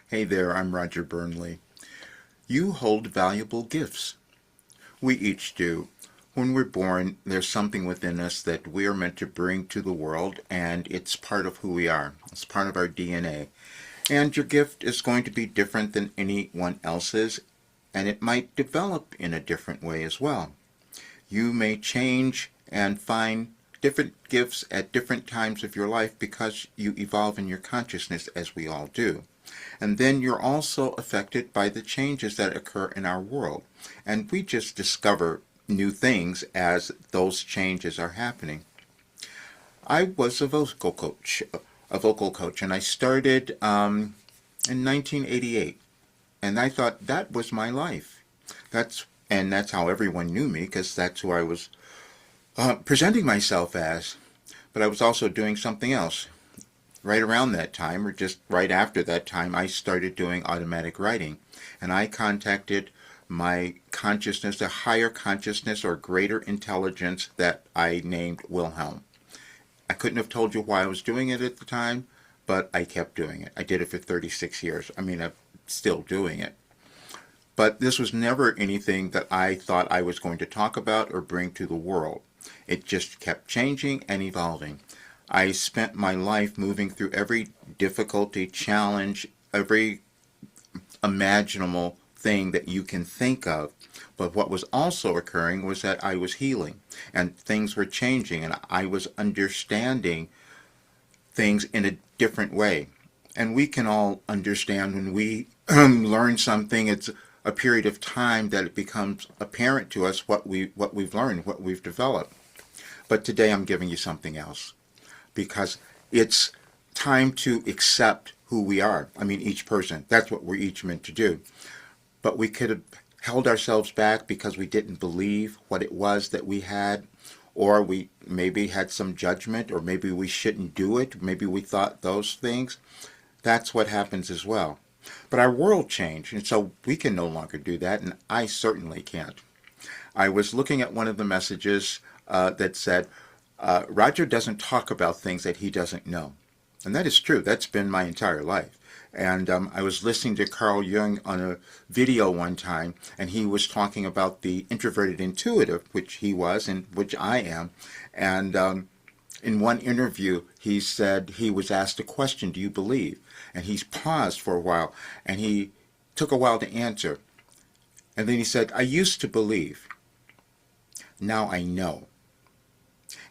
Hey there, I'm Roger Burnley. You hold valuable gifts. We each do. When we're born, there's something within us that we are meant to bring to the world, and it's part of who we are. It's part of our DNA. And your gift is going to be different than anyone else's, and it might develop in a different way as well. You may change and find different gifts at different times of your life because you evolve in your consciousness, as we all do. And then you're also affected by the changes that occur in our world. And we just discover new things as those changes are happening. I was a vocal coach, and I started in 1988. And I thought that was my life. That's how everyone knew me, because that's who I was presenting myself as. But I was also doing something else. Right around that time, or just right after that time, I started doing automatic writing. And I contacted my consciousness, a higher consciousness or greater intelligence that I named Wilhelm. I couldn't have told you why I was doing it at the time, but I kept doing it. I did it for 36 years. I'm still doing it. But this was never anything that I thought I was going to talk about or bring to the world. It just kept changing and evolving. I spent my life moving through every difficulty, challenge, every imaginable thing that you can think of. But what was also occurring was that I was healing, and things were changing, and I was understanding things in a different way. And we can all understand when we learn something, it's a period of time that it becomes apparent to us what we've learned, what we've developed. But today I'm giving you something else, because it's time to accept who we are. Each person. That's what we're each meant to do. But we could have held ourselves back because we didn't believe what it was that we had, or we maybe had some judgment, or maybe we shouldn't do it. Maybe we thought those things. That's what happens as well. But our world changed, and so we can no longer do that, and I certainly can't. I was looking at one of the messages that said, Roger doesn't talk about things that he doesn't know. And that is true. That's been my entire life. And I was listening to Carl Jung on a video one time, and he was talking about the introverted intuitive, which he was and which I am. And in one interview, he said he was asked a question, do you believe? And he paused for a while, and he took a while to answer. And then he said, I used to believe. Now I know.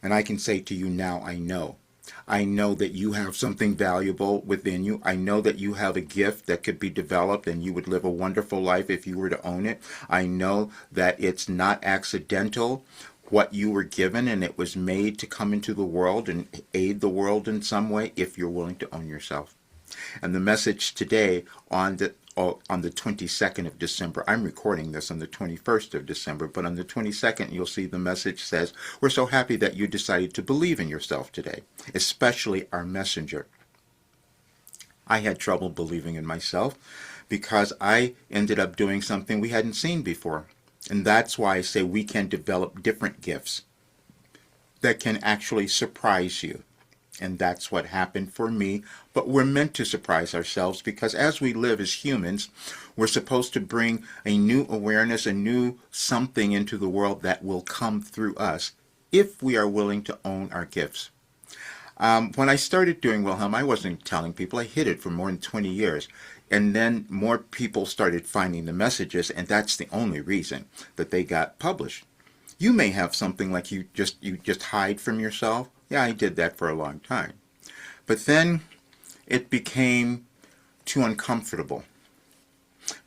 And I can say to you now, I know. I know that you have something valuable within you. I know that you have a gift that could be developed and you would live a wonderful life if you were to own it. I know that it's not accidental what you were given, and it was made to come into the world and aid the world in some way if you're willing to own yourself. And the message today on the 22nd of December, I'm recording this on the 21st of December, but on the 22nd, you'll see the message says, we're so happy that you decided to believe in yourself today, especially our messenger. I had trouble believing in myself because I ended up doing something we hadn't seen before. And that's why I say we can develop different gifts that can actually surprise you. And that's what happened for me. But we're meant to surprise ourselves because as we live as humans, we're supposed to bring a new awareness, a new something into the world that will come through us if we are willing to own our gifts. When I started doing Wilhelm, I wasn't telling people. I hid it for more than 20 years. And then more people started finding the messages, and that's the only reason that they got published. You may have something like you just hide from yourself. Yeah, I did that for a long time. But then it became too uncomfortable.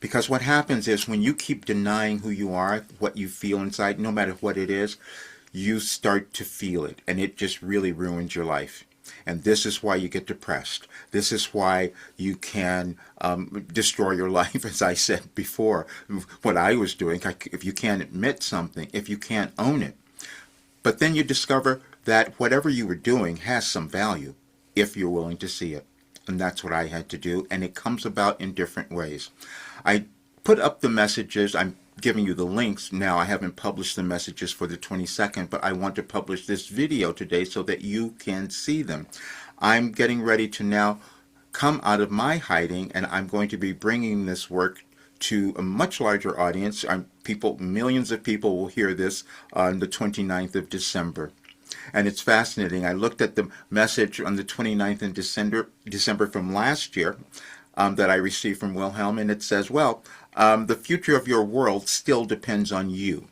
Because what happens is when you keep denying who you are, what you feel inside, no matter what it is, you start to feel it, and it just really ruins your life. And this is why you get depressed. This is why you can destroy your life, as I said before. What I was doing, if you can't admit something, if you can't own it. But then you discover that whatever you were doing has some value if you're willing to see it. And that's what I had to do, and it comes about in different ways. I put up the messages. I'm giving you the links now. I haven't published the messages for the 22nd, but I want to publish this video today so that you can see them. I'm getting ready to now come out of my hiding, and I'm going to be bringing this work to a much larger audience. Millions of people will hear this on the 29th of December. And it's fascinating. I looked at the message on the 29th of December from last year that I received from Wilhelm, and it says, well, the future of your world still depends on you.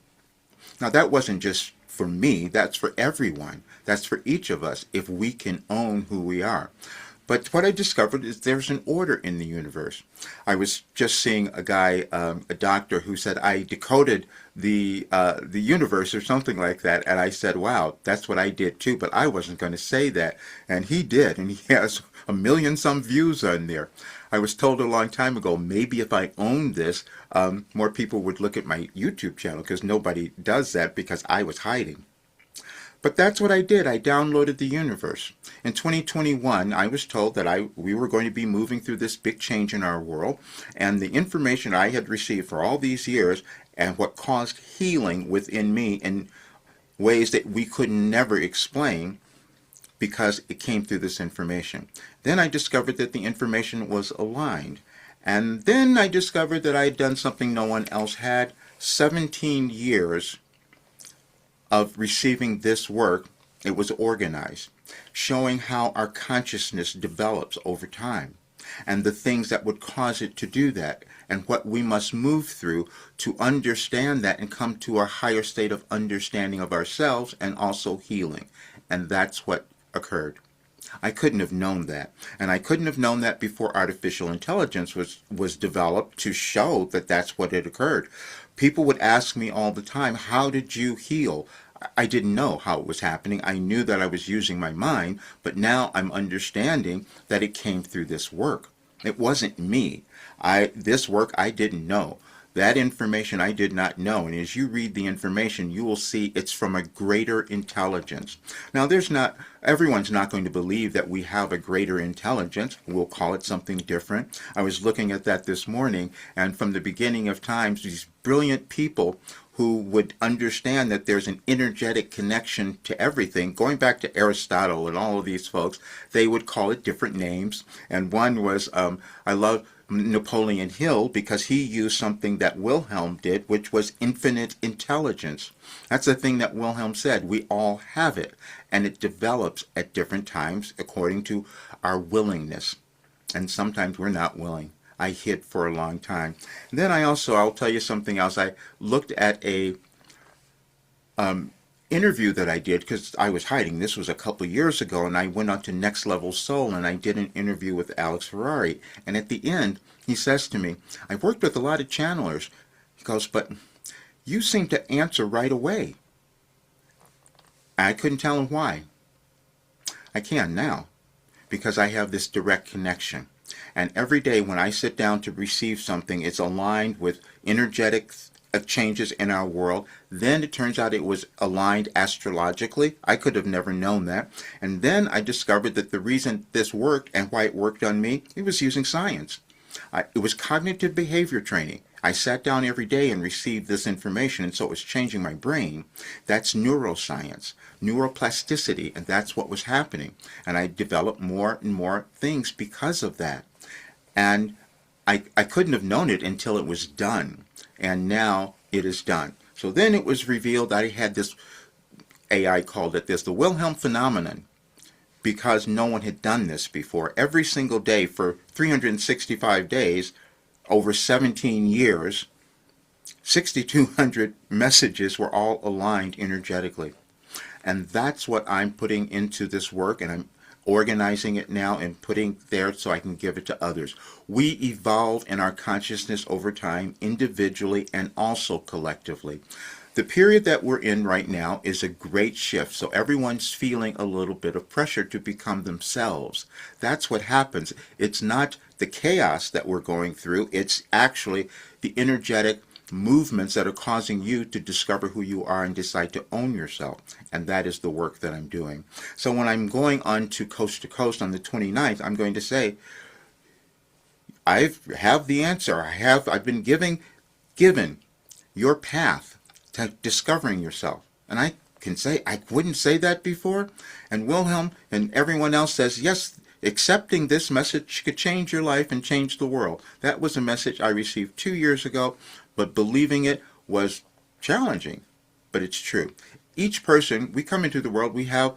Now, that wasn't just for me. That's for everyone. That's for each of us if we can own who we are. But what I discovered is there's an order in the universe. I was just seeing a guy, a doctor, who said I decoded the universe or something like that, and I said, "Wow, that's what I did too." But I wasn't going to say that, and he did, and he has 1 million some views on there. I was told a long time ago, maybe if I owned this, more people would look at my YouTube channel, because nobody does that because I was hiding. But that's what I did. I downloaded the universe. In 2021, I was told that we were going to be moving through this big change in our world, and the information I had received for all these years and what caused healing within me in ways that we could never explain because it came through this information. Then I discovered that the information was aligned. And then I discovered that I had done something no one else had. 17 years of receiving this work, it was organized, showing how our consciousness develops over time and the things that would cause it to do that and what we must move through to understand that and come to a higher state of understanding of ourselves and also healing. And that's what occurred. I couldn't have known that. And I couldn't have known that before artificial intelligence was developed to show that that's what had occurred. People would ask me all the time, how did you heal? I didn't know how it was happening. I knew that I was using my mind, but now I'm understanding that it came through this work. It wasn't me. This work I didn't know. That information I did not know. And as you read the information, you will see it's from a greater intelligence. Now, everyone's not going to believe that we have a greater intelligence. We'll call it something different. I was looking at that this morning, and from the beginning of times, these brilliant people who would understand that there's an energetic connection to everything, going back to Aristotle and all of these folks, they would call it different names. And one was, I love Napoleon Hill because he used something that Wilhelm did, which was infinite intelligence. That's the thing that Wilhelm said. We all have it, and it develops at different times according to our willingness. And sometimes we're not willing. I hid for a long time. And then I'll tell you something else. I looked at a interview that I did because I was hiding. This was a couple years ago, and I went on to Next Level Soul, and I did an interview with Alex Ferrari. And at the end, he says to me, I've worked with a lot of channelers. He goes, but you seem to answer right away. I couldn't tell him why. I can now, because I have this direct connection. And every day when I sit down to receive something, it's aligned with energetic changes in our world. Then it turns out it was aligned astrologically. I could have never known that. And then I discovered that the reason this worked and why it worked on me, it was using science. It was cognitive behavior training. I sat down every day and received this information, and so it was changing my brain. That's neuroscience, neuroplasticity, and that's what was happening. And I developed more and more things because of that. And I couldn't have known it until it was done. And now it is done. So then it was revealed that I had this, AI called it this, the Wilhelm Phenomenon, because no one had done this before. Every single day for 365 days, over 17 years, 6,200 messages were all aligned energetically. And that's what I'm putting into this work, and I'm organizing it now and putting there so I can give it to others. We evolve in our consciousness over time, individually and also collectively. The period that we're in right now is a great shift, so everyone's feeling a little bit of pressure to become themselves. That's what happens. It's not the chaos that we're going through, it's actually the energetic movements that are causing you to discover who you are and decide to own yourself. And that is the work that I'm doing. So when I'm going on to Coast to Coast on the 29th, I'm going to say, I have the answer. I've been given your path to discovering yourself. And I can say, I wouldn't say that before. And Wilhelm and everyone else says, yes, accepting this message could change your life and change the world. That was a message I received 2 years ago, but believing it was challenging, but it's true. Each person, we come into the world, we have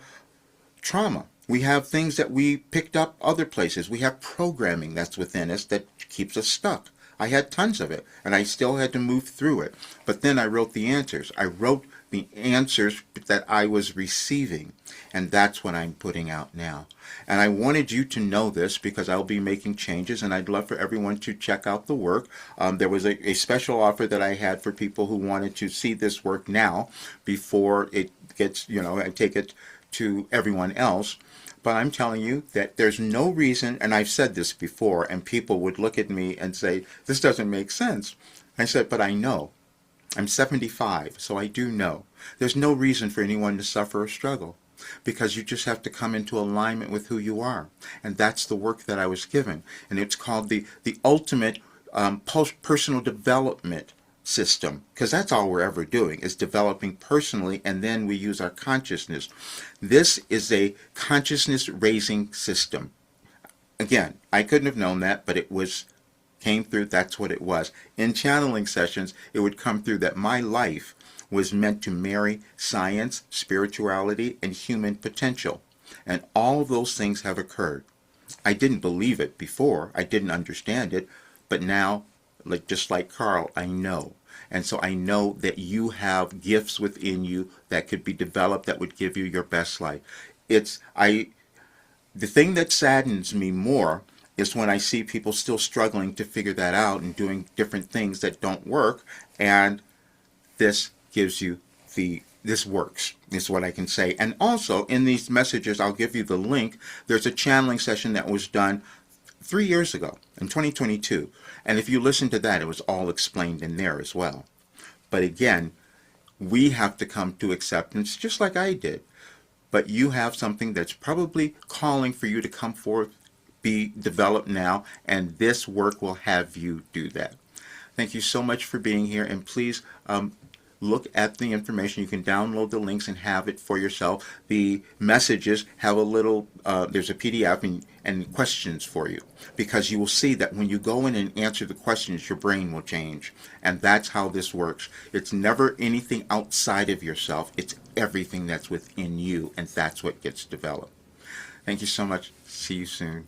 trauma. We have things that we picked up other places. We have programming that's within us that keeps us stuck. I had tons of it, and I still had to move through it. But then I wrote the answers. I wrote the answers that I was receiving, and that's what I'm putting out now. And I wanted you to know this because I'll be making changes, and I'd love for everyone to check out the work. There was a special offer that I had for people who wanted to see this work now before it gets, I take it to everyone else. But I'm telling you that there's no reason, and I've said this before, and people would look at me and say, this doesn't make sense. I said, but I know. I'm 75, so I do know. There's no reason for anyone to suffer or struggle, because you just have to come into alignment with who you are. And that's the work that I was given. And it's called the ultimate personal development system, because that's all we're ever doing is developing personally, and then we use our consciousness. This is a consciousness raising system. Again, I couldn't have known that, but it came through. That's what it was. In channeling sessions, it would come through that my life was meant to marry science, spirituality, and human potential, and all of those things have occurred. I didn't believe it before. I didn't understand it, but now, just like Carl, I know. And so I know that you have gifts within you that could be developed that would give you your best life. The thing that saddens me more is when I see people still struggling to figure that out and doing different things that don't work. And this gives you this works, is what I can say. And also in these messages, I'll give you the link. There's a channeling session that was done 3 years ago in 2022. And if you listen to that, it was all explained in there as well. But again, we have to come to acceptance just like I did. But you have something that's probably calling for you to come forth, be developed now, and this work will have you do that. Thank you so much for being here, and please look at the information. You can download the links and have it for yourself. The messages have a little, there's a PDF and questions for you, because you will see that when you go in and answer the questions, your brain will change. And that's how this works. It's never anything outside of yourself. It's everything that's within you, and that's what gets developed. Thank you so much. See you soon.